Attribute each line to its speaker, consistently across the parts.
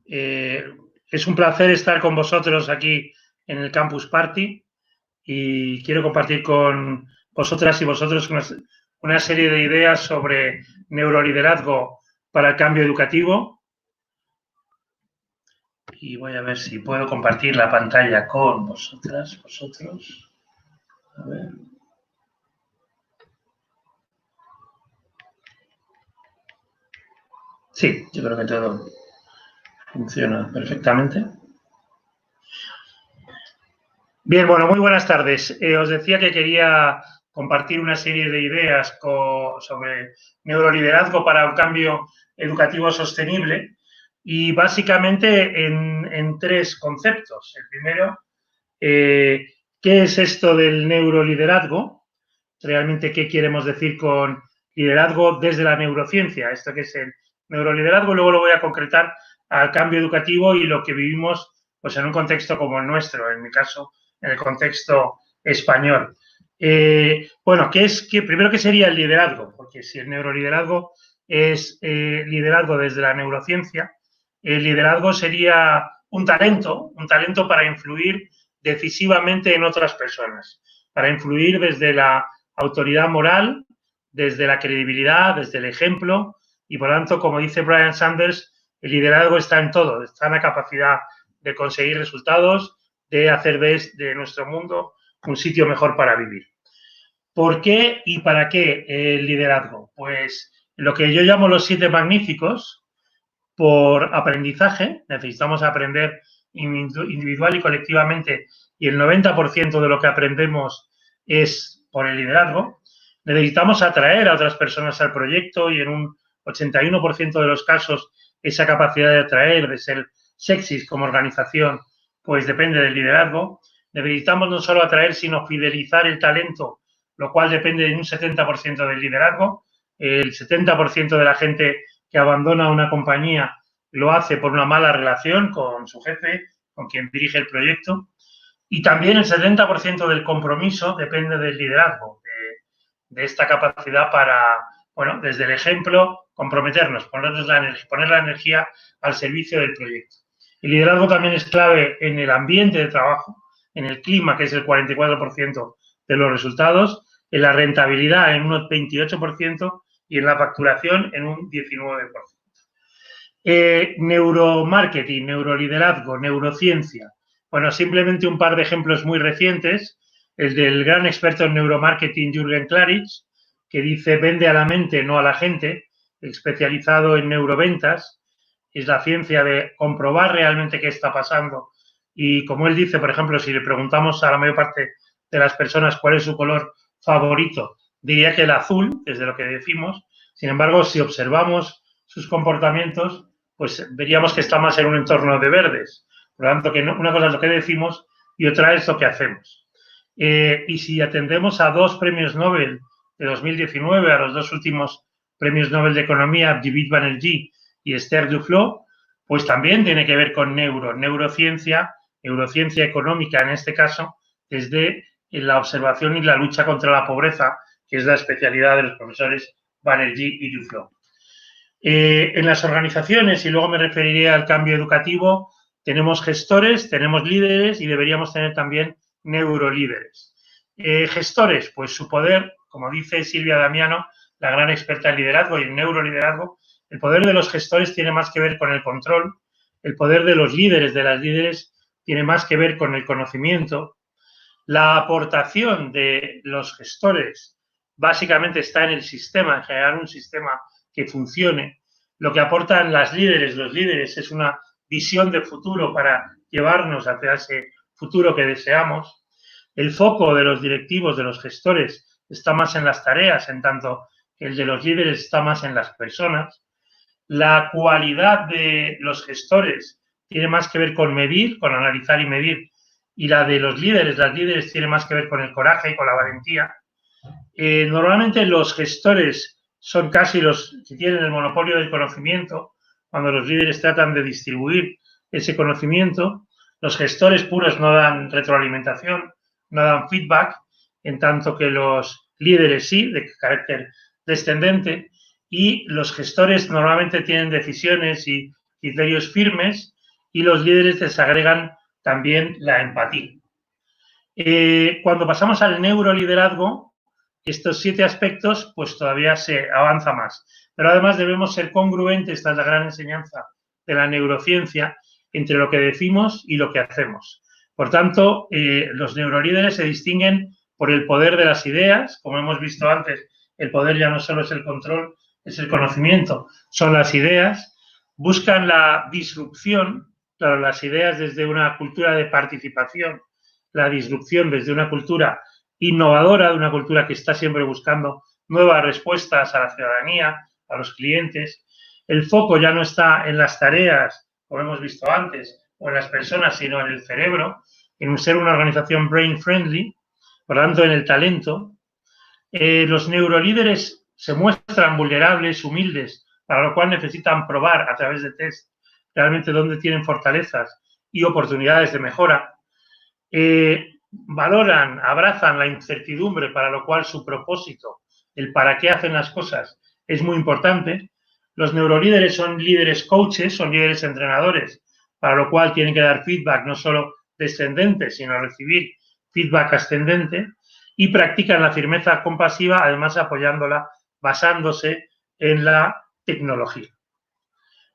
Speaker 1: Es un placer estar con vosotros aquí en el Campus Party y quiero compartir con vosotras y vosotros una serie de ideas sobre neuroliderazgo para el cambio educativo. Y voy a ver si puedo compartir la pantalla con vosotras, vosotros. A ver. Sí, yo creo que todo funciona perfectamente. Bien, bueno, muy buenas tardes. Os decía que quería compartir una serie de ideas sobre neuroliderazgo para un cambio educativo sostenible y básicamente en tres conceptos. El primero, ¿qué es esto del neuroliderazgo? Realmente, ¿qué queremos decir con liderazgo desde la neurociencia? Esto que es el neuroliderazgo, luego lo voy a concretar al cambio educativo y lo que vivimos pues, en un contexto como el nuestro, en mi caso, en el contexto español. Bueno, primero, ¿qué sería el liderazgo? Porque si el neuroliderazgo es liderazgo desde la neurociencia, el liderazgo sería un talento para influir decisivamente en otras personas, para influir desde la autoridad moral, desde la credibilidad, desde el ejemplo, y por lo tanto, como dice Brian Sanders, el liderazgo está en todo, está en la capacidad de conseguir resultados, de hacer de nuestro mundo un sitio mejor para vivir. ¿Por qué y para qué el liderazgo? Pues lo que yo llamo los 7 magníficos, por aprendizaje, necesitamos aprender individual y colectivamente, y el 90% de lo que aprendemos es por el liderazgo. Necesitamos atraer a otras personas al proyecto y en un 81% de los casos esa capacidad de atraer, de ser sexys como organización, pues depende del liderazgo. Necesitamos no solo atraer, sino fidelizar el talento, lo cual depende de un 70% del liderazgo. El 70% de la gente que abandona una compañía lo hace por una mala relación con su jefe, con quien dirige el proyecto. Y también el 70% del compromiso depende del liderazgo, de esta capacidad para, bueno, desde el ejemplo, comprometernos, poner la energía al servicio del proyecto. El liderazgo también es clave en el ambiente de trabajo, en el clima, que es el 44% de los resultados, en la rentabilidad en un 28% y en la facturación en un 19%. Neuromarketing, neuroliderazgo, neurociencia. Bueno, simplemente un par de ejemplos muy recientes. El del gran experto en neuromarketing, Jürgen Klarich, que dice vende a la mente, no a la gente, especializado en neuroventas. Es la ciencia de comprobar realmente qué está pasando. Y como él dice, por ejemplo, si le preguntamos a la mayor parte de las personas cuál es su color favorito, diría que el azul, desde lo que decimos. Sin embargo, si observamos sus comportamientos, pues veríamos que está más en un entorno de verdes. Por lo tanto, que una cosa es lo que decimos y otra es lo que hacemos. Y si atendemos a 2 premios Nobel de 2019, a los 2 últimos premios Nobel de Economía, Abhijit Banerjee y Esther Duflo, pues también tiene que ver con neurociencia económica en este caso, desde la observación y la lucha contra la pobreza, que es la especialidad de los profesores Banerjee y Duflo. En las organizaciones, y luego me referiré al cambio educativo, tenemos gestores, tenemos líderes y deberíamos tener también neurolíderes. Gestores, pues su poder, como dice Silvia Damiano, la gran experta en liderazgo y en neuroliderazgo, el poder de los gestores tiene más que ver con el control, el poder de los líderes, de las líderes, tiene más que ver con el conocimiento. La aportación de los gestores básicamente está en el sistema, en generar un sistema que funcione. Lo que aportan los líderes, es una visión de futuro para llevarnos hacia ese futuro que deseamos. El foco de los directivos, de los gestores, está más en las tareas, en tanto que el de los líderes está más en las personas. La cualidad de los gestores tiene más que ver con medir, con analizar y medir, y la de los líderes, las líderes, tiene más que ver con el coraje y con la valentía. Normalmente los gestores son casi los que tienen el monopolio del conocimiento, cuando los líderes tratan de distribuir ese conocimiento. Los gestores puros no dan retroalimentación, no dan feedback, en tanto que los líderes sí, de carácter descendente, y los gestores normalmente tienen decisiones y criterios firmes y los líderes desagregan también la empatía. Cuando pasamos al neuroliderazgo, estos 7 aspectos, pues todavía se avanza más. Pero además debemos ser congruentes, esta es la gran enseñanza de la neurociencia, entre lo que decimos y lo que hacemos. Por tanto, los neurolíderes se distinguen por el poder de las ideas. Como hemos visto antes, el poder ya no solo es el control, es el conocimiento, son las ideas. Buscan la disrupción, claro, las ideas desde una cultura de participación, la disrupción desde una cultura innovadora, de una cultura que está siempre buscando nuevas respuestas a la ciudadanía, a los clientes. El foco ya no está en las tareas, como hemos visto antes, o en las personas, sino en el cerebro, en ser una organización brain friendly, por lo tanto, en el talento. Los neurolíderes se muestran vulnerables, humildes, para lo cual necesitan probar a través de test realmente dónde tienen fortalezas y oportunidades de mejora. Valoran, abrazan la incertidumbre, para lo cual su propósito, el para qué hacen las cosas, es muy importante. Los neurolíderes son líderes coaches, son líderes entrenadores, para lo cual tienen que dar feedback no solo descendente, sino recibir feedback ascendente, y practican la firmeza compasiva, además apoyándola, basándose en la tecnología.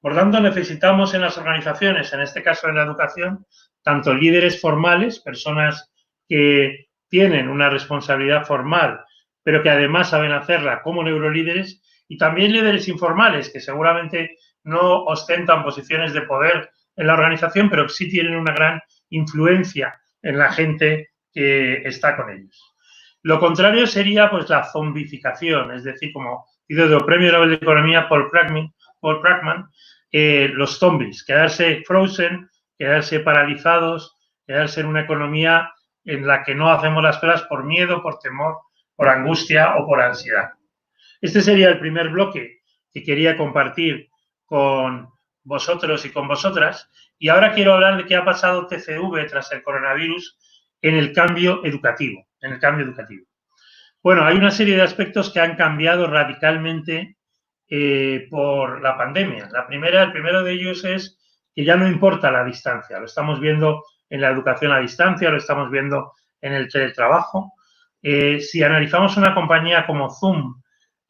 Speaker 1: Por tanto, necesitamos en las organizaciones, en este caso en la educación, tanto líderes formales, personas que tienen una responsabilidad formal, pero que además saben hacerla como neurolíderes, y también líderes informales, que seguramente no ostentan posiciones de poder en la organización, pero que sí tienen una gran influencia en la gente que está con ellos. Lo contrario sería pues la zombificación, es decir, como dice el Premio Nobel de Economía Paul Krugman, los zombies, quedarse frozen, quedarse paralizados, quedarse en una economía en la que no hacemos las cosas por miedo, por temor, por angustia o por ansiedad. Este sería el primer bloque que quería compartir con vosotros y con vosotras. Y ahora quiero hablar de qué ha pasado TCV tras el coronavirus en el cambio educativo. Bueno, hay una serie de aspectos que han cambiado radicalmente por la pandemia. El primero de ellos es que ya no importa la distancia. Lo estamos viendo en la educación a distancia, lo estamos viendo en el teletrabajo. Si analizamos una compañía como Zoom,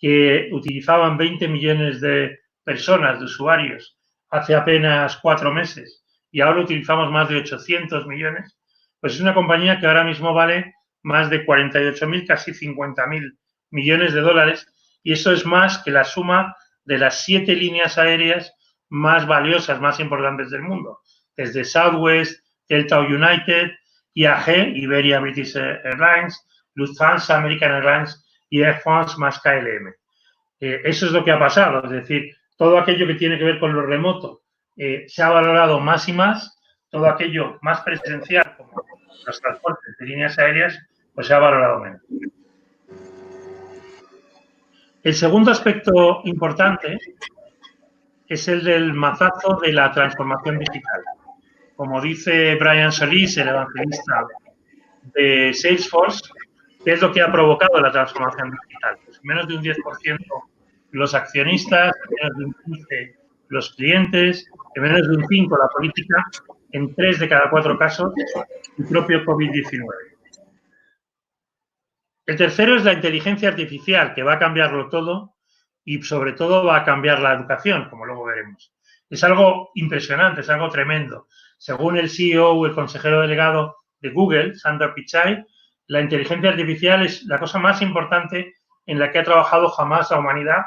Speaker 1: que utilizaban 20 millones de personas, de usuarios, hace apenas 4 meses, y ahora utilizamos más de 800 millones, pues es una compañía que ahora mismo vale más de 48.000, casi 50.000 millones de dólares, y eso es más que la suma de las 7 líneas aéreas más valiosas, más importantes del mundo, desde Southwest, Delta United, IAG, Iberia British Airlines, Lufthansa, American Airlines y Air France más KLM. Eso es lo que ha pasado, es decir, todo aquello que tiene que ver con lo remoto se ha valorado más y más, todo aquello más presencial, como los transportes de líneas aéreas, pues se ha valorado menos. El segundo aspecto importante es el del mazazo de la transformación digital. Como dice Brian Solis, el evangelista de Salesforce, ¿qué es lo que ha provocado la transformación digital? Pues menos de un 10% los accionistas, menos de un 15% los clientes, menos de un 5% la política, en 3 de cada 4 casos el propio COVID-19. El tercero es la inteligencia artificial, que va a cambiarlo todo y sobre todo va a cambiar la educación, como luego veremos. Es algo impresionante, es algo tremendo. Según el CEO, el consejero delegado de Google, Sundar Pichai, la inteligencia artificial es la cosa más importante en la que ha trabajado jamás la humanidad,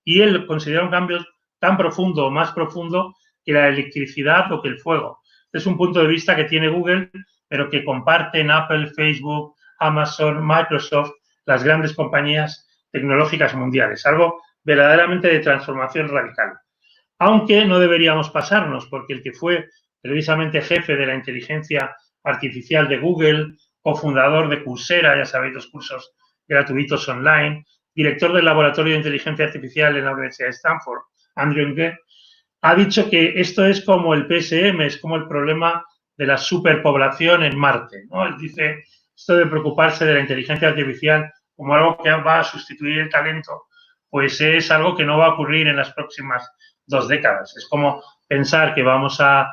Speaker 1: y él considera un cambio tan profundo o más profundo que la electricidad o que el fuego. Este es un punto de vista que tiene Google, pero que comparten Apple, Facebook, Amazon, Microsoft, las grandes compañías tecnológicas mundiales. Algo verdaderamente de transformación radical. Aunque no deberíamos pasarnos, porque el que fue precisamente jefe de la inteligencia artificial de Google, cofundador de Coursera, ya sabéis, los cursos gratuitos online, director del Laboratorio de Inteligencia Artificial en la Universidad de Stanford, Andrew Ng, ha dicho que esto es como el PSM, es como el problema de la superpoblación en Marte, ¿no? Él dice, esto de preocuparse de la inteligencia artificial como algo que va a sustituir el talento, pues es algo que no va a ocurrir en las próximas 2 décadas. Es como pensar que vamos a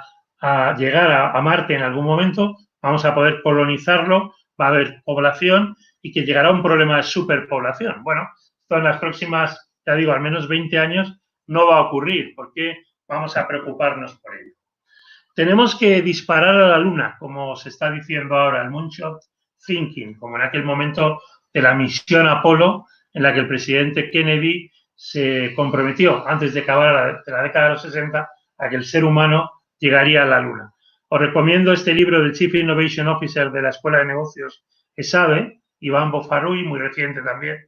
Speaker 1: llegar a Marte en algún momento, vamos a poder colonizarlo, va a haber población y que llegará un problema de superpoblación. Bueno, esto en las próximas, ya digo, al menos 20 años no va a ocurrir, porque vamos a preocuparnos por ello. Tenemos que disparar a la Luna, como se está diciendo ahora, el Moonshot Thinking, como en aquel momento de la misión Apolo, en la que el presidente Kennedy se comprometió, antes de acabar la década de los 60, a que el ser humano llegaría a la Luna. Os recomiendo este libro del Chief Innovation Officer de la Escuela de Negocios ESADE, Iván Bofaruy, muy reciente también,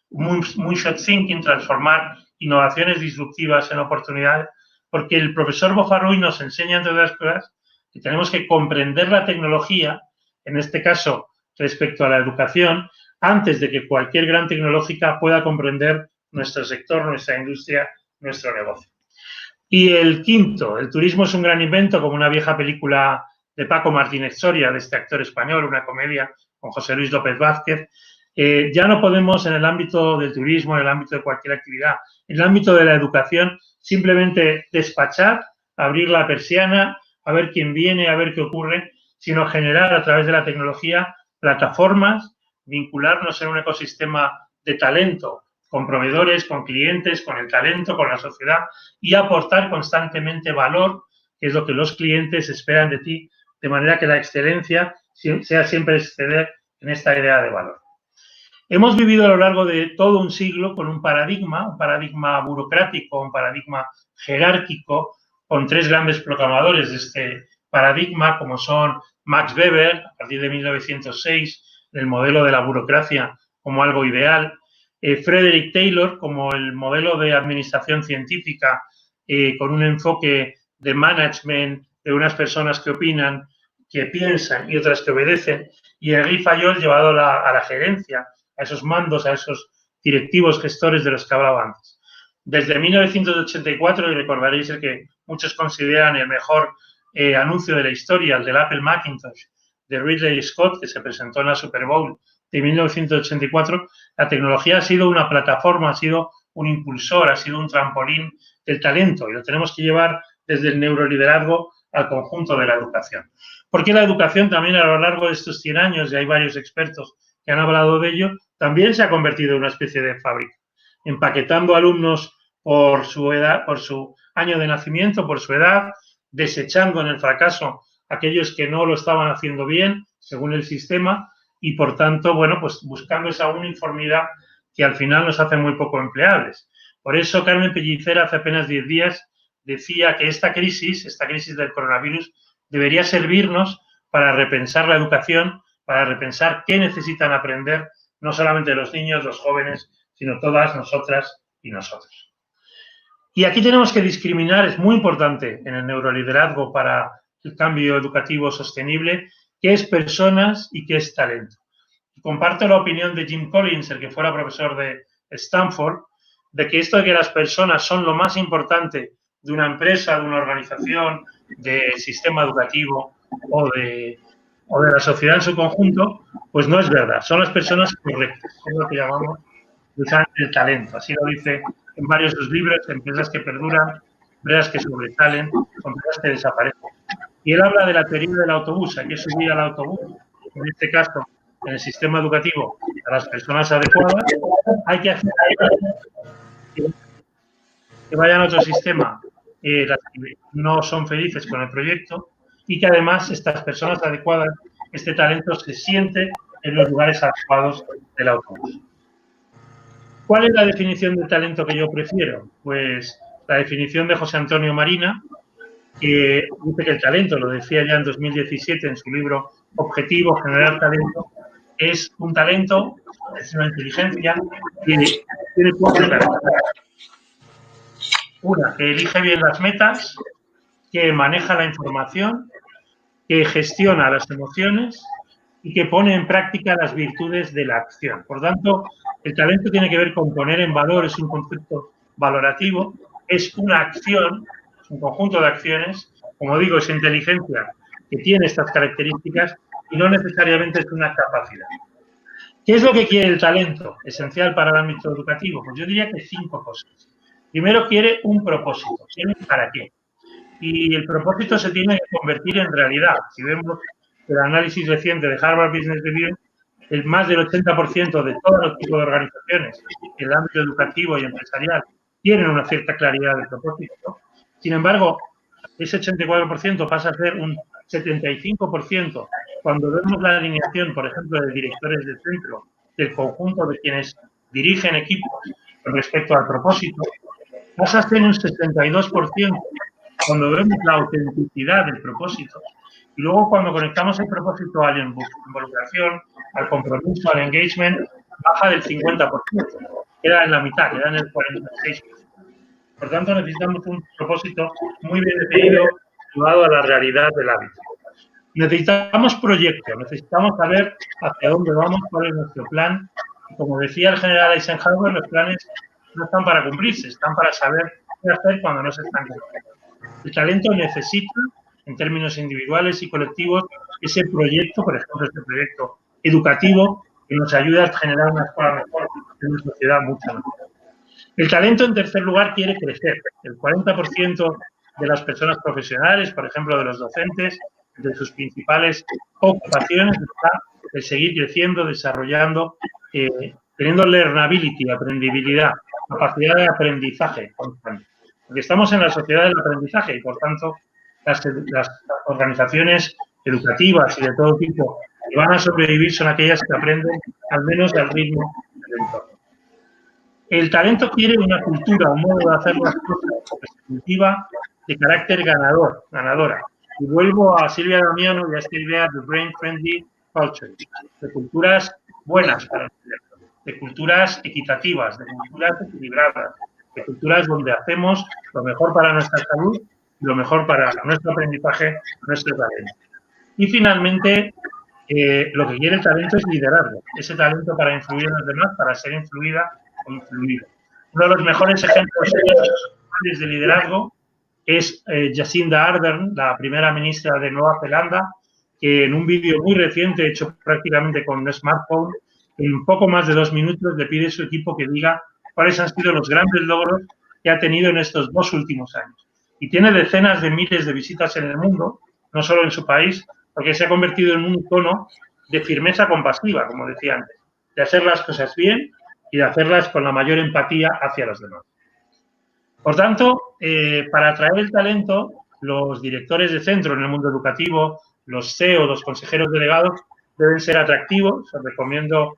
Speaker 1: Moonshot Thinking, transformar innovaciones disruptivas en oportunidades, porque el profesor Bofaruy nos enseña, entre otras cosas, que tenemos que comprender la tecnología, en este caso respecto a la educación, antes de que cualquier gran tecnológica pueda comprender nuestro sector, nuestra industria, nuestro negocio. Y el quinto, el turismo es un gran invento, como una vieja película de Paco Martínez Soria, de este actor español, una comedia con José Luis López Vázquez. Ya no podemos, en el ámbito del turismo, en el ámbito de cualquier actividad, en el ámbito de la educación, simplemente despachar, abrir la persiana, a ver quién viene, a ver qué ocurre, sino generar a través de la tecnología plataformas, vincularnos en un ecosistema de talento, con proveedores, con clientes, con el talento, con la sociedad y aportar constantemente valor, que es lo que los clientes esperan de ti, de manera que la excelencia sea siempre exceder en esta idea de valor. Hemos vivido a lo largo de todo un siglo con un paradigma burocrático, un paradigma jerárquico, con tres grandes proclamadores de este paradigma, como son Max Weber, a partir de 1906, el modelo de la burocracia como algo ideal, Frederick Taylor como el modelo de administración científica, con un enfoque de management de unas personas que opinan, que piensan y otras que obedecen, y Henri Fayol llevado a la gerencia, a esos mandos, a esos directivos gestores de los que hablaba antes. Desde 1984, y recordaréis el que muchos consideran el mejor anuncio de la historia, el del Apple Macintosh, de Ridley Scott, que se presentó en la Super Bowl de 1984, la tecnología ha sido una plataforma, ha sido un impulsor, ha sido un trampolín del talento, y lo tenemos que llevar desde el neuroliderazgo al conjunto de la educación. Porque la educación también a lo largo de estos 100 años, y hay varios expertos que han hablado de ello, también se ha convertido en una especie de fábrica, empaquetando alumnos por su edad, por su año de nacimiento, por su edad, desechando en el fracaso aquellos que no lo estaban haciendo bien, según el sistema, y por tanto, bueno, pues buscando esa uniformidad que al final nos hace muy poco empleables. Por eso Carmen Pellicer hace apenas 10 días decía que esta crisis del coronavirus, debería servirnos para repensar la educación, para repensar qué necesitan aprender no solamente los niños, los jóvenes, sino todas nosotras y nosotros. Y aquí tenemos que discriminar, es muy importante en el neuroliderazgo para el cambio educativo sostenible, qué es personas y qué es talento. Comparto la opinión de Jim Collins, el que fuera profesor de Stanford, de que esto de que las personas son lo más importante de una empresa, de una organización, del sistema educativo o de la sociedad en su conjunto, pues no es verdad. Son las personas correctas, es lo que llamamos el talento. Así lo dice en varios de sus libros, empresas que perduran, empresas que sobresalen, empresas que desaparecen. Y él habla de la teoría del autobús, hay que subir al autobús, en este caso, en el sistema educativo, a las personas adecuadas, hay que hacer que vayan a otro sistema, las que no son felices con el proyecto, y que además estas personas adecuadas, este talento se siente en los lugares adecuados del autobús. ¿Cuál es la definición de talento que yo prefiero? Pues la definición de José Antonio Marina, que dice que el talento, lo decía ya en 2017 en su libro Objetivo, Generar Talento, es un talento, es una inteligencia que tiene cuatro características. Una, que elige bien las metas, que maneja la información, que gestiona las emociones y que pone en práctica las virtudes de la acción. Por tanto, el talento tiene que ver con poner en valor, es un concepto valorativo, es una acción, es un conjunto de acciones, como digo, es inteligencia que tiene estas características y no necesariamente es una capacidad. ¿Qué es lo que quiere el talento? Esencial para el ámbito educativo. Pues yo diría que 5 cosas. Primero, quiere un propósito. ¿Para qué? y el propósito se tiene que convertir en realidad. Si vemos el análisis reciente de Harvard Business Review, el más del 80% de todos los tipos de organizaciones en el ámbito educativo y empresarial tienen una cierta claridad de propósito, ¿no? Sin embargo, ese 84% pasa a ser un 75% cuando vemos la alineación, por ejemplo, de directores de centro, del conjunto de quienes dirigen equipos con respecto al propósito, pasa a ser un 62% cuando vemos la autenticidad del propósito. Y luego cuando conectamos el propósito a la involucración, al compromiso, al engagement, baja del 50%, queda en la mitad, queda en el 46%. Por tanto, necesitamos un propósito muy bien definido, llevado a la realidad del hábito. Necesitamos proyectos, necesitamos saber hacia dónde vamos, cuál es nuestro plan. Y como decía el general Eisenhower, los planes no están para cumplirse, están para saber qué hacer cuando no se están cumpliendo. El talento necesita, en términos individuales y colectivos, ese proyecto, por ejemplo, este proyecto educativo, que nos ayuda a generar una escuela mejor, una sociedad mucho mejor. El talento, en tercer lugar, quiere crecer. El 40% de las personas profesionales, por ejemplo, de los docentes, de sus principales ocupaciones, está el seguir creciendo, desarrollando, teniendo learnability, aprendibilidad, capacidad de aprendizaje constante. Porque estamos en la sociedad del aprendizaje y, por tanto, las organizaciones educativas y de todo tipo que van a sobrevivir son aquellas que aprenden al menos al ritmo del entorno. El talento quiere una cultura, un modo de hacer las cosas definitiva, de carácter ganador, ganadora. Y vuelvo a Silvia Damiano y a esta idea de brain friendly culture, de culturas buenas para el cerebro, de culturas equitativas, de culturas equilibradas, de culturas donde hacemos lo mejor para nuestra salud y lo mejor para nuestro aprendizaje, nuestro talento. Y finalmente, lo que quiere el talento es liderazgo, ese talento para influir en los demás, para ser influida o influido. Uno de los mejores ejemplos de liderazgo es Jacinda Ardern, la primera ministra de Nueva Zelanda, que en un vídeo muy reciente, hecho prácticamente con un smartphone, en poco más de 2 minutos le pide a su equipo que diga cuáles han sido los grandes logros que ha tenido en estos 2 últimos años. Y tiene decenas de miles de visitas en el mundo, no solo en su país, porque se ha convertido en un icono de firmeza compasiva, como decía antes, de hacer las cosas bien y de hacerlas con la mayor empatía hacia los demás. Por tanto, para atraer el talento, los directores de centro en el mundo educativo, los CEO, los consejeros delegados, deben ser atractivos. Os recomiendo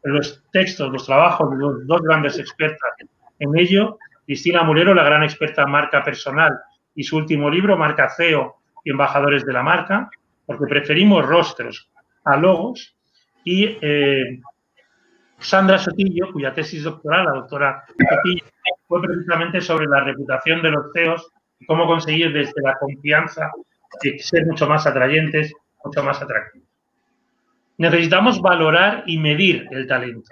Speaker 1: los textos, los trabajos de los 2 grandes expertas en ello. Cristina Mulero, la gran experta en marca personal, y su último libro, Marca CEO y Embajadores de la Marca, porque preferimos rostros a logos. Y Sandra Sotillo, cuya tesis doctoral, la doctora Sotillo, fue precisamente sobre la reputación de los CEOs y cómo conseguir desde la confianza ser mucho más atrayentes, mucho más atractivos. Necesitamos valorar y medir el talento.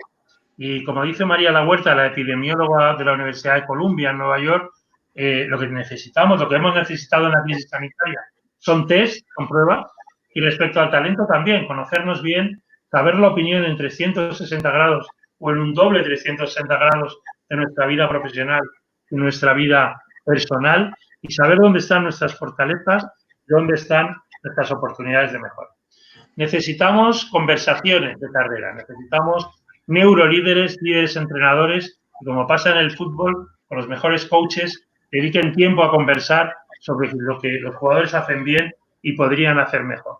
Speaker 1: Y como dice María La Huerta, la epidemióloga de la Universidad de Columbia en Nueva York, lo que necesitamos, lo que hemos necesitado en la crisis sanitaria, son test, son pruebas, y respecto al talento también, conocernos bien, saber la opinión en 360 grados o en un doble 360 grados de nuestra vida profesional y nuestra vida personal y saber dónde están nuestras fortalezas, dónde están nuestras oportunidades de mejora. Necesitamos conversaciones de carrera, necesitamos neurolíderes, líderes entrenadores, y como pasa en el fútbol, con los mejores coaches, dediquen tiempo a conversar sobre lo que los jugadores hacen bien y podrían hacer mejor.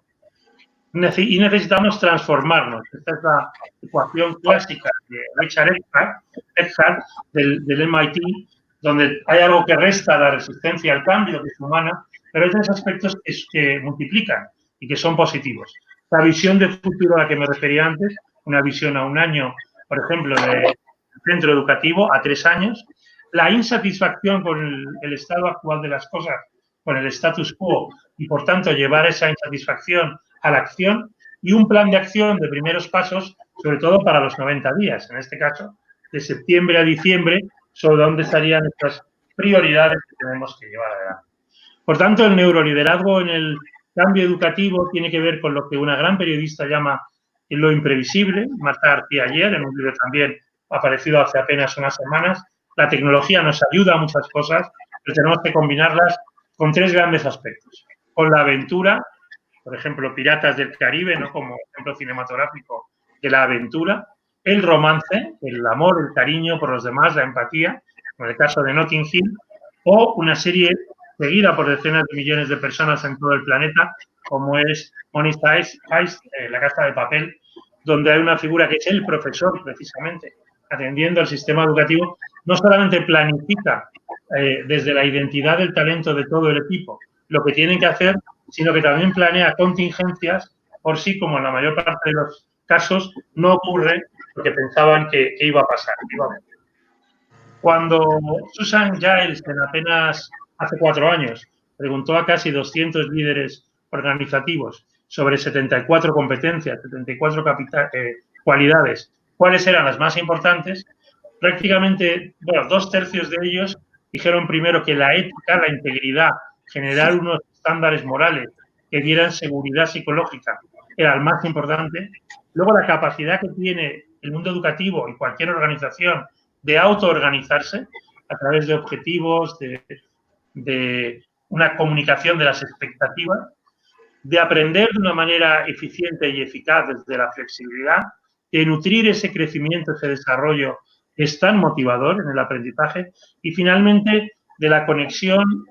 Speaker 1: Y necesitamos transformarnos. Esta es la ecuación clásica de Richard Eckhart del MIT, donde hay algo que resta la resistencia al cambio, que es humana, pero hay 3 aspectos que multiplican y que son positivos. La visión de futuro a la que me refería antes, una visión a 1 año, por ejemplo, del centro educativo, a 3 años. La insatisfacción con el estado actual de las cosas, con el status quo, y por tanto llevar esa insatisfacción a la acción, y un plan de acción de primeros pasos, sobre todo para los 90 días, en este caso, de septiembre a diciembre, sobre dónde estarían nuestras prioridades que tenemos que llevar adelante. Por tanto, el neuroliderazgo en el cambio educativo tiene que ver con lo que una gran periodista llama lo imprevisible, Marta García ayer, en un libro también aparecido hace apenas unas semanas. La tecnología nos ayuda a muchas cosas, pero tenemos que combinarlas con tres grandes aspectos. Con la aventura, por ejemplo, Piratas del Caribe, ¿no? Como ejemplo cinematográfico de la aventura, el romance, el amor, el cariño por los demás, la empatía, como el caso de Notting Hill, o una serie seguida por decenas de millones de personas en todo el planeta, como es Money Heist, La Casa de Papel, donde hay una figura que es el profesor, precisamente, atendiendo al sistema educativo, no solamente planifica desde la identidad del talento de todo el equipo lo que tienen que hacer, sino que también planea contingencias por si, como en la mayor parte de los casos, no ocurre lo que pensaban que iba a pasar. Cuando Susan Giles, en apenas hace 4 años, preguntó a casi 200 líderes organizativos sobre 74 competencias, 74 cualidades, cuáles eran las más importantes, prácticamente, bueno, 2/3 de ellos dijeron primero que la ética, la integridad, generar unos estándares morales que dieran seguridad psicológica era el más importante. Luego, la capacidad que tiene el mundo educativo y cualquier organización de autoorganizarse a través de objetivos, de una comunicación de las expectativas, de aprender de una manera eficiente y eficaz desde la flexibilidad, de nutrir ese crecimiento, ese desarrollo que es tan motivador en el aprendizaje, y finalmente de la conexión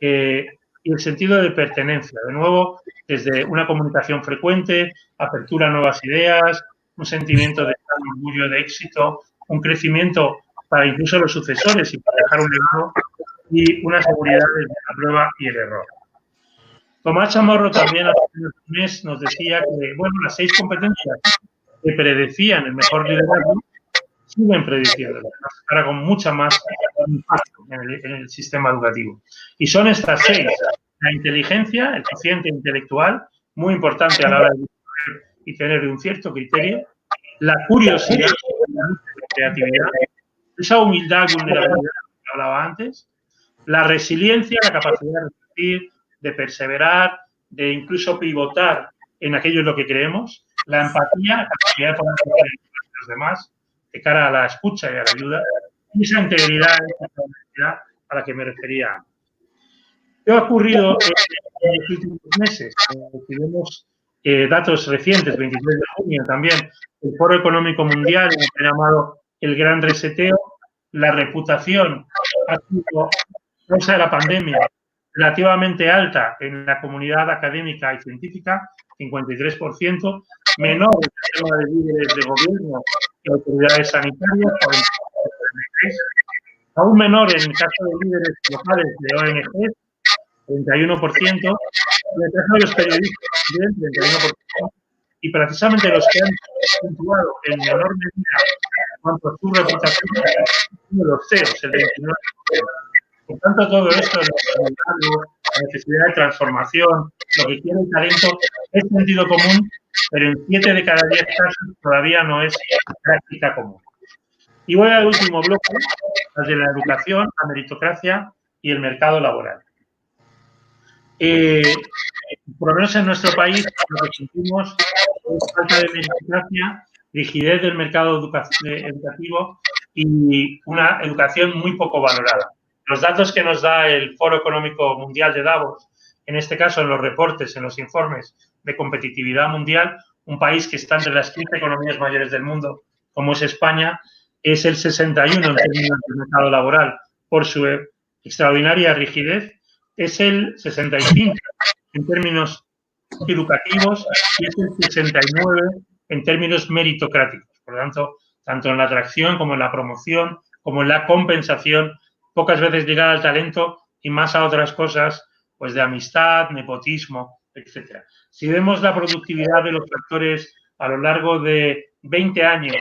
Speaker 1: y el sentido de pertenencia. De nuevo, desde una comunicación frecuente, apertura a nuevas ideas, un sentimiento de orgullo, de éxito, un crecimiento para incluso los sucesores y para dejar un legado, y una seguridad desde la prueba y el error. Tomás Chamorro también hace un mes nos decía que, bueno, las 6 competencias que predecían el mejor liderazgo siguen prediciendo, ahora con mucha más impacto en el sistema educativo. Y son estas 6: la inteligencia, el cociente intelectual, muy importante a la hora de discutir y tener un cierto criterio; la curiosidad, la creatividad; esa humildad, vulnerabilidad que hablaba antes; la resiliencia, la capacidad de resistir, de perseverar, de incluso pivotar en aquello en lo que creemos; la empatía, la capacidad de poner en los demás de cara a la escucha y a la ayuda; y esa integridad, esa honestidad a la que me refería. ¿Qué ha ocurrido en los últimos meses? Si vemos datos recientes, 23 de junio también, el Foro Económico Mundial, que ha llamado el Gran Reseteo, la reputación ha sido, a causa de la pandemia, relativamente alta en la comunidad académica y científica, 53%, menor en el tema de líderes de gobierno y autoridades sanitarias, 43%, aún menor en el caso de líderes locales de ONG, 31%, en el caso de los periodistas también, 31%, y precisamente los que han puntuado en menor medida en cuanto a su reputación, los CEOs, el 29%. Por tanto, todo esto, la necesidad de transformación, lo que quiere el talento, es sentido común, pero en 7 de cada 10 casos todavía no es práctica común. Y voy al último bloque, las de la educación, la meritocracia y el mercado laboral. Por lo menos en nuestro país, lo que sentimos es falta de meritocracia, rigidez del mercado educativo y una educación muy poco valorada. Los datos que nos da el Foro Económico Mundial de Davos, en este caso en los reportes, en los informes de competitividad mundial, un país que está entre las 15 economías mayores del mundo, como es España, es el 61 en términos del mercado laboral por su extraordinaria rigidez, es el 65 en términos educativos y es el 69 en términos meritocráticos. Por lo tanto, tanto en la atracción como en la promoción, como en la compensación, pocas veces ligada al talento y más a otras cosas, pues de amistad, nepotismo, etc. Si vemos la productividad de los factores a lo largo de 20 años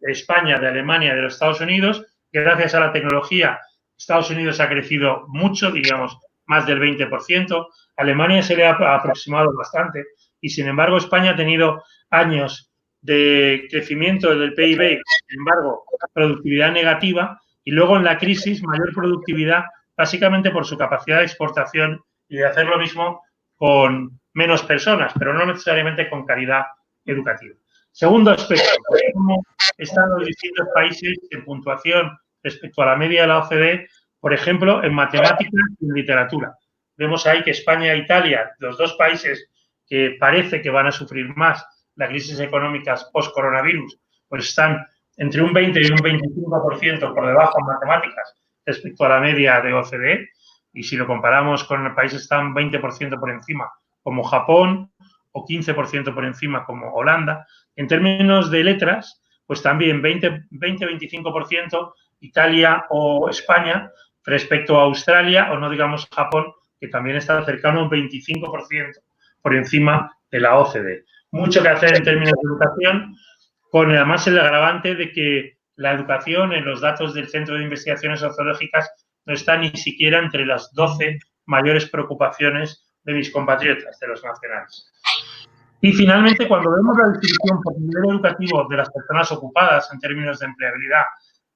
Speaker 1: de España, de Alemania, de los Estados Unidos, gracias a la tecnología, Estados Unidos ha crecido mucho, digamos, más del 20%. Alemania se le ha aproximado bastante y, sin embargo, España ha tenido años de crecimiento del PIB, sin embargo, productividad negativa, y luego en la crisis mayor productividad, básicamente por su capacidad de exportación y de hacer lo mismo con menos personas, pero no necesariamente con calidad educativa. Segundo aspecto, cómo están los distintos países en puntuación respecto a la media de la OCDE, por ejemplo, en matemáticas y en literatura. vemos ahí que España e Italia, los dos países que parece que van a sufrir más la crisis económica post-coronavirus, pues están entre un 20 y un 25% por debajo en matemáticas respecto a la media de OCDE. Y si lo comparamos con países que están 20% por encima, como Japón, o 15% por encima, como Holanda, en términos de letras, pues también 20-25% Italia o España respecto a Australia, o no digamos Japón, que también está cercano a un 25% por encima de la OCDE. Mucho que hacer en términos de educación, con además el agravante de que la educación en los datos del Centro de Investigaciones Sociológicas no está ni siquiera entre las 12 mayores preocupaciones de mis compatriotas, de los nacionales. Y finalmente, cuando vemos la distribución por nivel educativo de las personas ocupadas en términos de empleabilidad,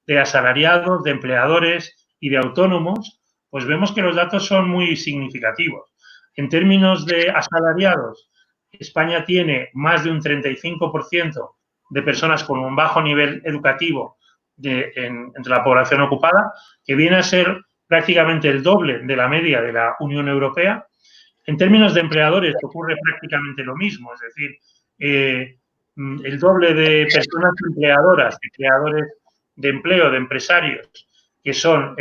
Speaker 1: de asalariados, de empleadores y de autónomos, pues vemos que los datos son muy significativos. En términos de asalariados, España tiene más de un 35% de personas con un bajo nivel educativo entre la población ocupada, que viene a ser prácticamente el doble de la media de la Unión Europea. En términos de empleadores ocurre prácticamente lo mismo, es decir, el doble de personas empleadoras, de creadores de empleo, de empresarios, que son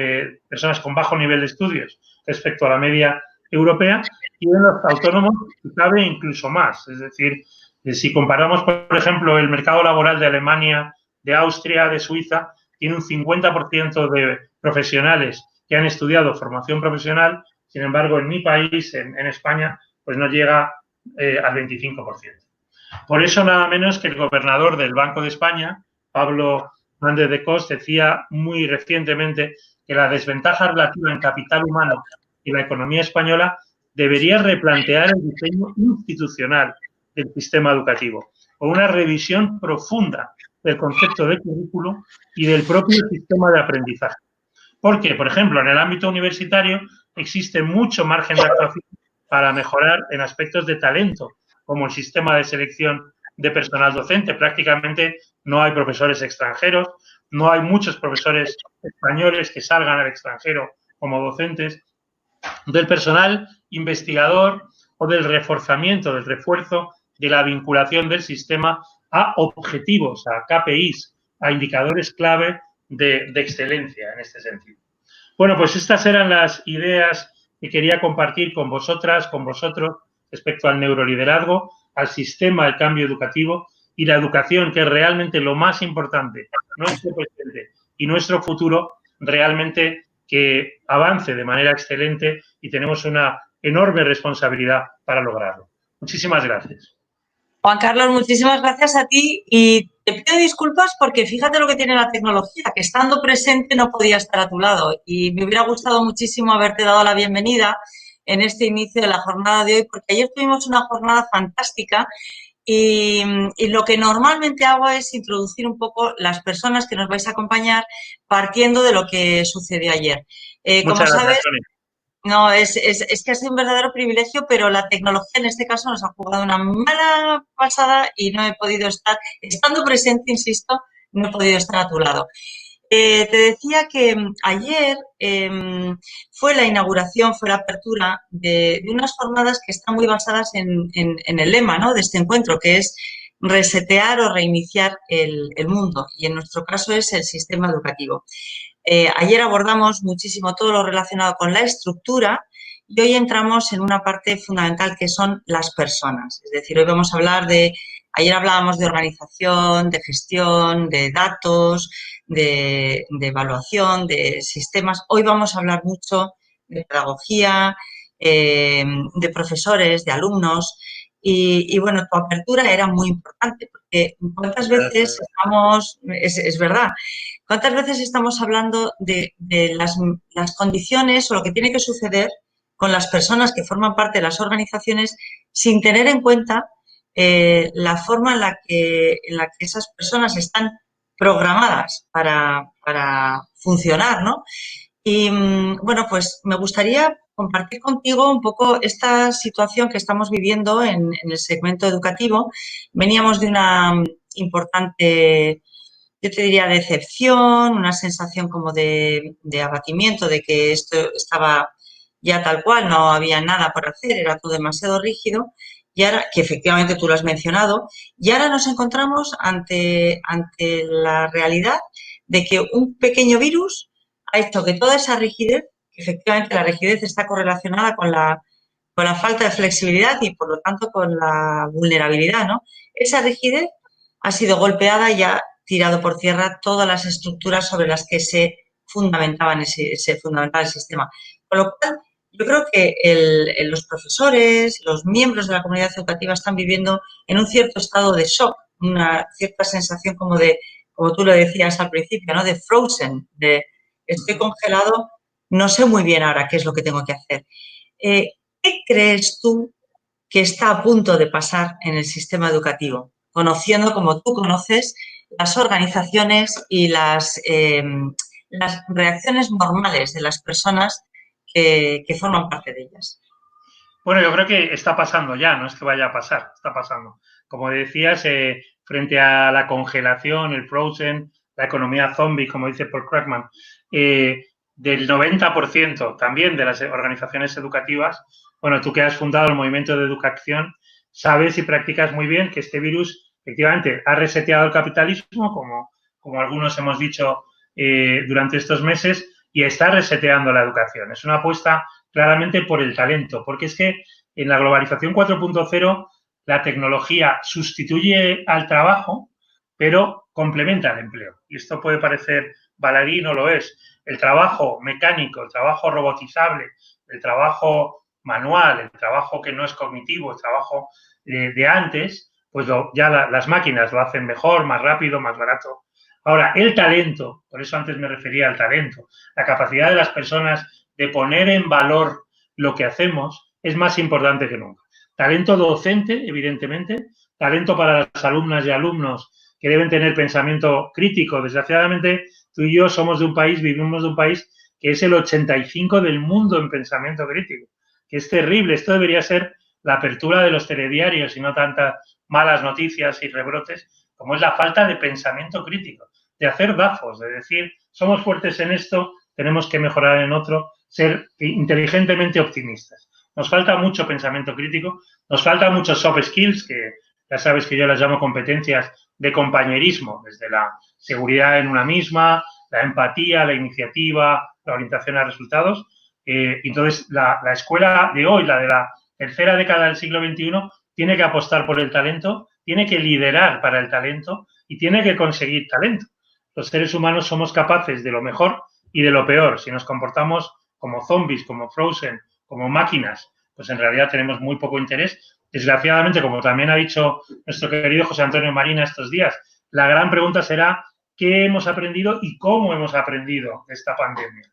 Speaker 1: personas con bajo nivel de estudios respecto a la media europea, y en los autónomos cabe incluso más. Es decir, si comparamos, por ejemplo, el mercado laboral de Alemania, de Austria, de Suiza, tiene un 50% de profesionales que han estudiado formación profesional. Sin embargo, en mi país, en España, pues no llega al 25%. Por eso, nada menos que el gobernador del Banco de España, Pablo Hernández de Cos, decía muy recientemente que la desventaja relativa en capital humano y la economía española debería replantear el diseño institucional del sistema educativo, con una revisión profunda del concepto de currículo y del propio sistema de aprendizaje. Porque, por ejemplo, en el ámbito universitario existe mucho margen de actuación para mejorar en aspectos de talento, como el sistema de selección de personal docente. Prácticamente no hay profesores extranjeros, no hay muchos profesores españoles que salgan al extranjero como docentes, del personal investigador o del reforzamiento, del refuerzo de la vinculación del sistema a objetivos, a KPIs, a indicadores clave de excelencia en este sentido. Bueno, pues estas eran las ideas que quería compartir con vosotras, con vosotros, respecto al neuroliderazgo, al sistema del cambio educativo y la educación, que es realmente lo más importante, nuestro presente y nuestro futuro, realmente que avance de manera excelente, y tenemos una enorme responsabilidad para lograrlo. Muchísimas gracias.
Speaker 2: Juan Carlos, muchísimas gracias a ti, y te pido disculpas porque fíjate lo que tiene la tecnología, que estando presente no podía estar a tu lado, y me hubiera gustado muchísimo haberte dado la bienvenida en este inicio de la jornada de hoy, porque ayer tuvimos una jornada fantástica. Y lo que normalmente hago es introducir un poco las personas que nos vais a acompañar partiendo de lo que sucedió ayer. Como sabes, no, es que ha sido un verdadero privilegio, pero la tecnología en este caso nos ha jugado una mala pasada y no he podido estar, estando presente, insisto, no he podido estar a tu lado. Te decía que ayer fue la inauguración, fue la apertura de unas jornadas que están muy basadas en el lema, ¿no?, de este encuentro, que es resetear o reiniciar el mundo, y en nuestro caso es el sistema educativo. Ayer abordamos muchísimo todo lo relacionado con la estructura, y hoy entramos en una parte fundamental que son las personas. Es decir, hoy vamos a hablar ayer hablábamos de organización, de gestión, de datos, de evaluación, de sistemas. Hoy vamos a hablar mucho de pedagogía, de profesores, de alumnos. Y bueno, tu apertura era muy importante, porque cuántas veces estamos, es verdad, cuántas veces estamos hablando de las condiciones o lo que tiene que suceder con las personas que forman parte de las organizaciones, sin tener en cuenta la forma en la que esas personas están programadas para funcionar, ¿no? Y bueno, pues me gustaría compartir contigo un poco esta situación que estamos viviendo en el segmento educativo. Veníamos de una importante, yo te diría, decepción, una sensación como de abatimiento, de que esto estaba ya tal cual, no había nada por hacer, era todo demasiado rígido, y ahora, que efectivamente tú lo has mencionado, y ahora nos encontramos ante la realidad de que un pequeño virus ha hecho que toda esa rigidez, que efectivamente la rigidez está correlacionada con la falta de flexibilidad y por lo tanto con la vulnerabilidad, ¿no? Esa rigidez ha sido golpeada y ha tirado por tierra todas las estructuras sobre las que se fundamentaba el sistema. Con lo cual, yo creo que los profesores, los miembros de la comunidad educativa están viviendo en un cierto estado de shock, una cierta sensación como tú lo decías al principio, ¿no? De frozen, de estoy congelado, no sé muy bien ahora qué es lo que tengo que hacer. ¿Qué crees tú que está a punto de pasar en el sistema educativo? Conociendo, como tú conoces, las organizaciones y las reacciones normales de las personas que forman parte de ellas.
Speaker 1: Bueno, yo creo que está pasando ya, no es que vaya a pasar, está pasando. Como decías, frente a la congelación, el frozen, la economía zombie, como dice Paul Krugman, del 90% también de las organizaciones educativas, bueno, tú que has fundado el movimiento de educación, sabes y practicas muy bien que este virus efectivamente ha reseteado el capitalismo, como algunos hemos dicho durante estos meses, y está reseteando la educación. Es una apuesta claramente por el talento, porque es que en la globalización 4.0 la tecnología sustituye al trabajo, pero complementa el empleo. Y esto puede parecer baladí, no lo es. El trabajo mecánico, el trabajo robotizable, el trabajo manual, el trabajo que no es cognitivo, el trabajo de antes, pues ya las máquinas lo hacen mejor, más rápido, más barato. Ahora, el talento, por eso antes me refería al talento, la capacidad de las personas de poner en valor lo que hacemos es más importante que nunca. Talento docente, evidentemente, talento para las alumnas y alumnos que deben tener pensamiento crítico. Desgraciadamente, tú y yo somos de un país, vivimos de un país que es el 85 del mundo en pensamiento crítico, que es terrible. Esto debería ser la apertura de los telediarios y no tantas malas noticias y rebrotes, como es la falta de pensamiento crítico, de hacer dafos, de decir, somos fuertes en esto, tenemos que mejorar en otro, ser inteligentemente optimistas. Nos falta mucho pensamiento crítico, nos faltan muchos soft skills, que ya sabes que yo las llamo competencias de compañerismo, desde la seguridad en una misma, la empatía, la iniciativa, la orientación a resultados. Entonces, la escuela de hoy, la de la tercera década del siglo XXI, tiene que apostar por el talento, tiene que liderar para el talento y tiene que conseguir talento. Los seres humanos somos capaces de lo mejor y de lo peor. Si nos comportamos como zombies, como frozen, como máquinas, pues en realidad tenemos muy poco interés. Desgraciadamente, como también ha dicho nuestro querido José Antonio Marina estos días, la gran pregunta será qué hemos aprendido y cómo hemos aprendido de esta pandemia.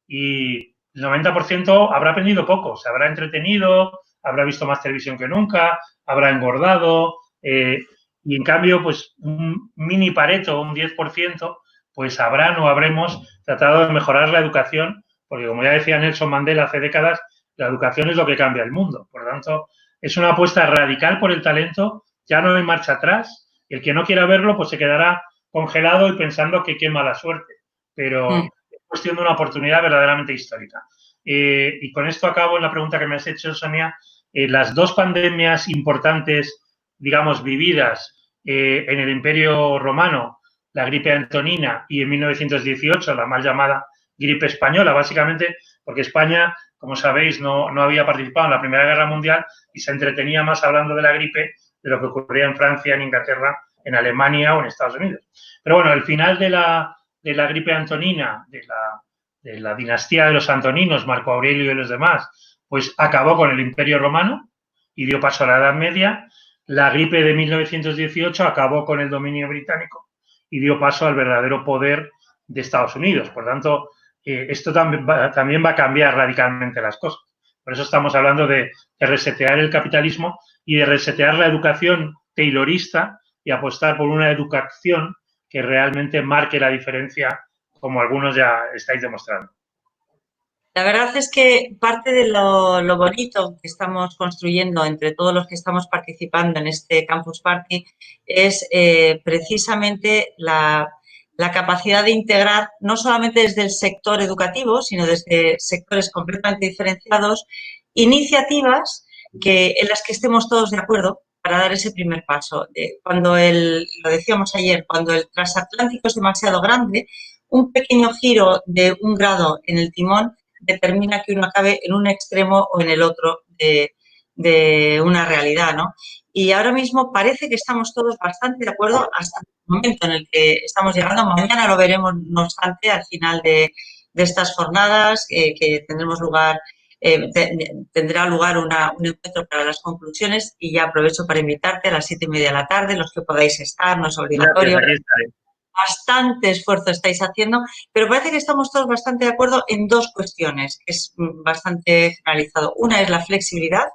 Speaker 1: Y el 90% habrá aprendido poco, se habrá entretenido, habrá visto más televisión que nunca, habrá engordado, y en cambio, pues un mini pareto, un 10%, pues habrán o habremos tratado de mejorar la educación, porque como ya decía Nelson Mandela hace décadas, la educación es lo que cambia el mundo. Por lo tanto, es una apuesta radical por el talento, ya no hay marcha atrás. El que no quiera verlo, pues se quedará congelado y pensando que qué mala suerte. Pero es cuestión de una oportunidad verdaderamente histórica. Y con esto acabo en la pregunta que me has hecho, Sonia. Las dos pandemias importantes, digamos, vividas en el Imperio Romano, la gripe antonina y en 1918 la mal llamada gripe española, básicamente porque España, como sabéis, no había participado en la Primera Guerra Mundial y se entretenía más hablando de la gripe de lo que ocurría en Francia, en Inglaterra, en Alemania o en Estados Unidos. Pero bueno, el final de la gripe antonina, de la dinastía de los antoninos, Marco Aurelio y los demás, pues acabó con el Imperio Romano y dio paso a la Edad Media. La gripe de 1918 acabó con el dominio británico y dio paso al verdadero poder de Estados Unidos. Por tanto, esto también va a cambiar radicalmente las cosas. Por eso estamos hablando de resetear el capitalismo y de resetear la educación taylorista y apostar por una educación que realmente marque la diferencia, como algunos ya estáis demostrando.
Speaker 2: La verdad es que parte de lo bonito que estamos construyendo entre todos los que estamos participando en este Campus Party es precisamente la la capacidad de integrar, no solamente desde el sector educativo, sino desde sectores completamente diferenciados, iniciativas en las que estemos todos de acuerdo para dar ese primer paso. Cuando lo decíamos ayer, cuando el transatlántico es demasiado grande, un pequeño giro de 1 grado en el timón determina que uno acabe en un extremo o en el otro de una realidad, ¿no? Y ahora mismo parece que estamos todos bastante de acuerdo hasta el momento en el que estamos llegando. Mañana lo veremos, no obstante, al final de estas jornadas que tendremos lugar, tendrá lugar un encuentro para las conclusiones y ya aprovecho para invitarte a las 7:30 de la tarde, los que podáis estar, no es obligatorio.
Speaker 1: Gracias, aquí estaré.
Speaker 2: Bastante esfuerzo estáis haciendo, pero parece que estamos todos bastante de acuerdo en 2 cuestiones, que es bastante generalizado. Una es la flexibilidad,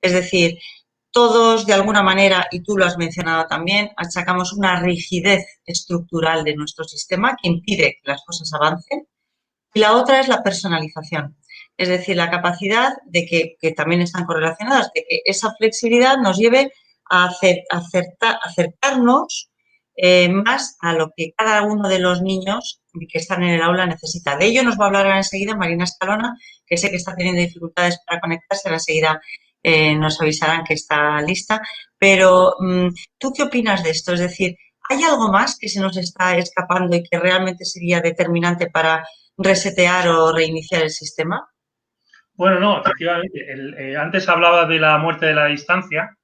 Speaker 2: es decir, todos de alguna manera, y tú lo has mencionado también, achacamos una rigidez estructural de nuestro sistema que impide que las cosas avancen. Y la otra es la personalización, es decir, la capacidad de que también están correlacionadas, de que esa flexibilidad nos lleve a acercarnos más a lo que cada uno de los niños que están en el aula necesita. De ello nos va a hablar ahora enseguida Marina Escalona, que sé que está teniendo dificultades para conectarse, ahora enseguida nos avisarán que está lista. Pero, ¿tú qué opinas de esto? Es decir, ¿hay algo más que se nos está escapando y que realmente sería determinante para resetear o reiniciar el sistema?
Speaker 1: Bueno, no, efectivamente. Antes hablaba de la muerte de la distancia,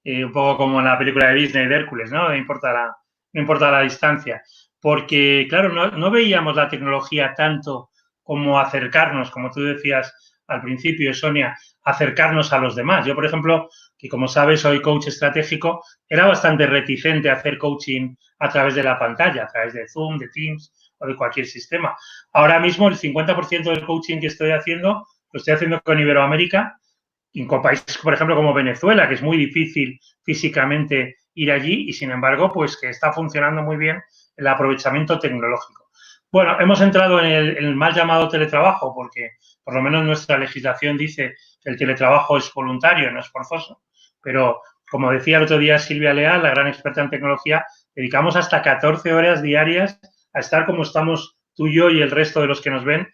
Speaker 1: un poco como en la película de Disney de Hércules, ¿no? No importa la distancia. Porque, claro, no veíamos la tecnología tanto como acercarnos, como tú decías al principio, Sonia, acercarnos a los demás. Yo, por ejemplo, que como sabes, soy coach estratégico, era bastante reticente a hacer coaching a través de la pantalla, a través de Zoom, de Teams o de cualquier sistema. Ahora mismo, el 50% del coaching que estoy haciendo lo estoy haciendo con Iberoamérica, y con países, por ejemplo, como Venezuela, que es muy difícil físicamente ir allí y, sin embargo, pues que está funcionando muy bien el aprovechamiento tecnológico. Bueno, hemos entrado en el mal llamado teletrabajo porque, por lo menos, nuestra legislación dice que el teletrabajo es voluntario, no es forzoso. Pero, como decía el otro día Silvia Leal, la gran experta en tecnología, dedicamos hasta 14 horas diarias a estar como estamos tú y yo y el resto de los que nos ven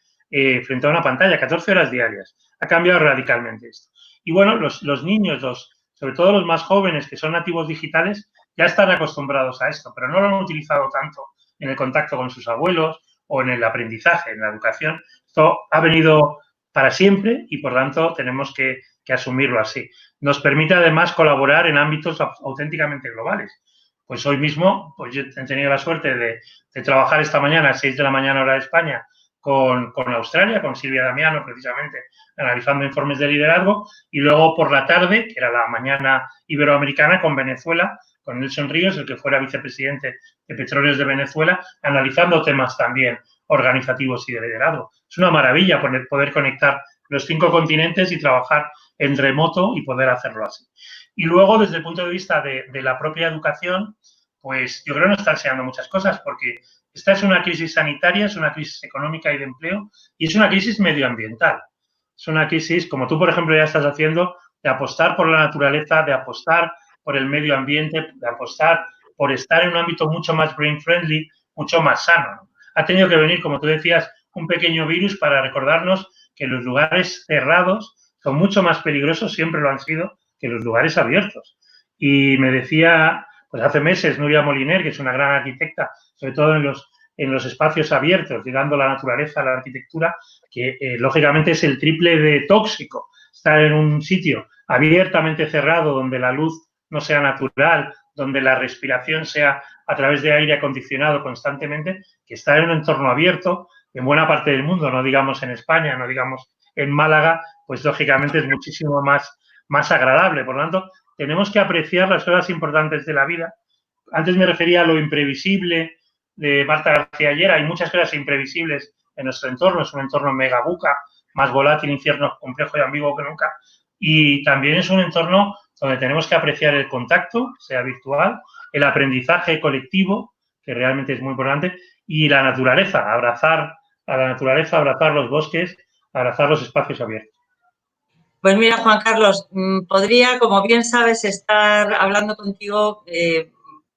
Speaker 1: frente a una pantalla, 14 horas diarias. Ha cambiado radicalmente esto. Y bueno, los niños, sobre todo los más jóvenes que son nativos digitales, ya están acostumbrados a esto, pero no lo han utilizado tanto en el contacto con sus abuelos o en el aprendizaje, en la educación. Esto ha venido para siempre y, por tanto, tenemos que asumirlo así. Nos permite, además, colaborar en ámbitos auténticamente globales. Pues hoy mismo, pues yo he tenido la suerte de trabajar esta mañana a 6 de la mañana hora de España con Australia, con Silvia Damiano, precisamente, analizando informes de liderazgo, y luego por la tarde, que era la mañana iberoamericana, con Venezuela, con Nelson Ríos, el que fuera vicepresidente de Petróleos de Venezuela, analizando temas también organizativos y de liderazgo. Es una maravilla poder conectar los 5 continentes y trabajar en remoto y poder hacerlo así. Y luego, desde el punto de vista de la propia educación, pues yo creo que nos están enseñando muchas cosas, porque esta es una crisis sanitaria, es una crisis económica y de empleo, y es una crisis medioambiental. Es una crisis, como tú, por ejemplo, ya estás haciendo, de apostar por la naturaleza, de apostar por el medio ambiente, de apostar por estar en un ámbito mucho más brain friendly, mucho más sano. Ha tenido que venir, como tú decías, un pequeño virus para recordarnos que los lugares cerrados son mucho más peligrosos, siempre lo han sido, que los lugares abiertos. Y me decía, pues hace meses, Nuria Moliner, que es una gran arquitecta, sobre todo en los espacios abiertos, llegando a la naturaleza, a la arquitectura, que lógicamente es el triple de tóxico. Estar en un sitio abiertamente cerrado, donde la luz no sea natural, donde la respiración sea a través de aire acondicionado constantemente, que estar en un entorno abierto, en buena parte del mundo, no digamos en España, no digamos en Málaga, pues lógicamente es muchísimo más agradable. Por lo tanto, tenemos que apreciar las cosas importantes de la vida. Antes me refería a lo imprevisible de Marta García ayer. Hay muchas cosas imprevisibles en nuestro entorno. Es un entorno megabuca, más volátil, incierto, complejo y ambiguo que nunca. Y también es un entorno donde tenemos que apreciar el contacto, sea virtual, el aprendizaje colectivo, que realmente es muy importante, y la naturaleza, abrazar a la naturaleza, abrazar los bosques, abrazar los espacios abiertos.
Speaker 2: Pues mira, Juan Carlos, podría, como bien sabes, estar hablando contigo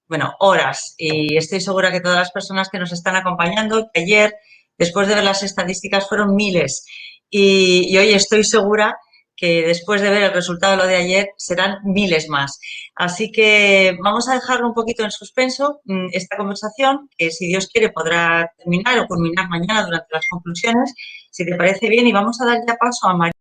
Speaker 2: bueno, horas. Y estoy segura que todas las personas que nos están acompañando, que ayer, después de ver las estadísticas, fueron miles. Y hoy estoy segura que después de ver el resultado de lo de ayer serán miles más. Así que vamos a dejarlo un poquito en suspenso, esta conversación, que si Dios quiere podrá terminar o culminar mañana durante las conclusiones, si te parece bien, y vamos a dar ya paso a María.